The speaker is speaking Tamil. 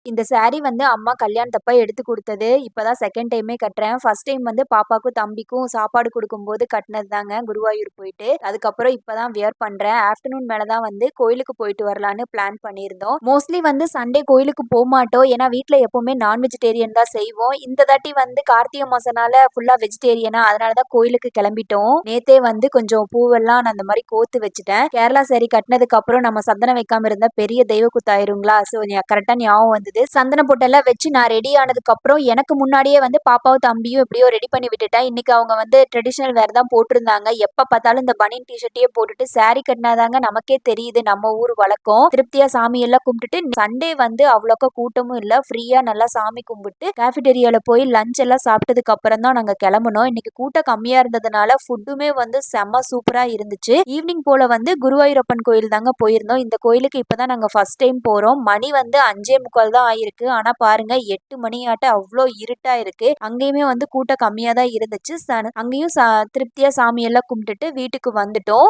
இந்த சாரி வந்து அம்மா கல்யாணத்தப்ப எடுத்து குடுத்தது. இப்பதான் செகண்ட் டைமே கட்டுறேன். ஃபர்ஸ்ட் டைம் வந்து பாப்பாக்கும், தம்பிக்கும் சாப்பாடு குடுக்கும்போது கட்டுனது தாங்க குருவாயூர் போயிட்டு. அதுக்கப்புறம் இப்பதான் வியர் பண்றேன். ஆஃப்டர்நூன் மேல தான் வந்து கோயிலுக்கு போயிட்டு வரலான்னு பிளான் பண்ணியிருந்தோம். மோஸ்ட்லி வந்து சண்டே கோயிலுக்கு போமாட்டோம். ஏன்னா வீட்ல எப்பவுமே நான் வெஜிடேரியன் தான் செய்வோம். இந்த தாட்டி வந்து கார்த்திகை மாசம்னால ஃபுல்லா வெஜிடேரியனா அதனால தான் கோயிலுக்கு கிளம்பிட்டோம். நேத்தே வந்து கொஞ்சம் பூவெல்லாம் நான் அந்த மாரி கோத்து வச்சுட்டேன். கேரளா சாரி கட்டினதுக்கு அப்புறம் நம்ம சந்தனம் வைக்காம இருந்தா பெரிய தெய்வ குத்தாயிருங்களா? ஸோ கரெக்ட்டா ஞாபகம் வந்தது. சந்தன பொட்டெல்லாம் வச்சு நான் ரெடி ஆனதுக்கு அப்புறம் எனக்கு முன்னாடியே வந்து பாப்பாவும் தம்பியும் எப்படியோ ரெடி பண்ணி விட்டுட்டேன். இன்னைக்கு அவங்க வந்து ட்ரெடிஷனல் வேர் தான் போட்டிருந்தாங்க. எப்ப பார்த்தாலும் இந்த பனியன் டிஷர்ட்டையே போட்டுட்டு சாரி கட்டினாதாங்க நமக்கே தெரியுது நம்ம ஊர் வழக்கம். திருப்தியா சாமி எல்லாம் கும்பிட்டுட்டு சண்டே வந்து அவ்வளோக்கா கூட்டமும் இல்ல. ஃப்ரீயா நல்லா சாமி கும்பிட்டு கேஃபிடேரியால போய் லஞ்ச் எல்லாம் சாப்பிட்டதுக்கு அப்புறம் தான் நாங்க கிளம்புனோம். இன்னைக்கு கூட்டம் கம்மியா இருந்ததுனால ஃபுட்டுமே வந்து செம்ம சூப்பரா இருந்துச்சு. ஈவினிங் போல வந்து குருவாயூரப்பன் கோயில் தாங்க போயிருந்தோம். இந்த கோயிலுக்கு இப்பதான் நாங்க ஃபர்ஸ்ட் டைம் போறோம். மணி வந்து 5:45 தான் ஆயிருக்கு. ஆனா பாருங்க 8 மணியாட்ட அவ்ளோ இருட்டா இருக்கு. அங்கேயுமே வந்து கூட்டம் கம்மியா தான் இருந்துச்சு. அங்கேயும் திருப்தியா சாமி எல்லாம் கும்பிட்டுட்டு வீட்டுக்கு வந்துட்டோம்.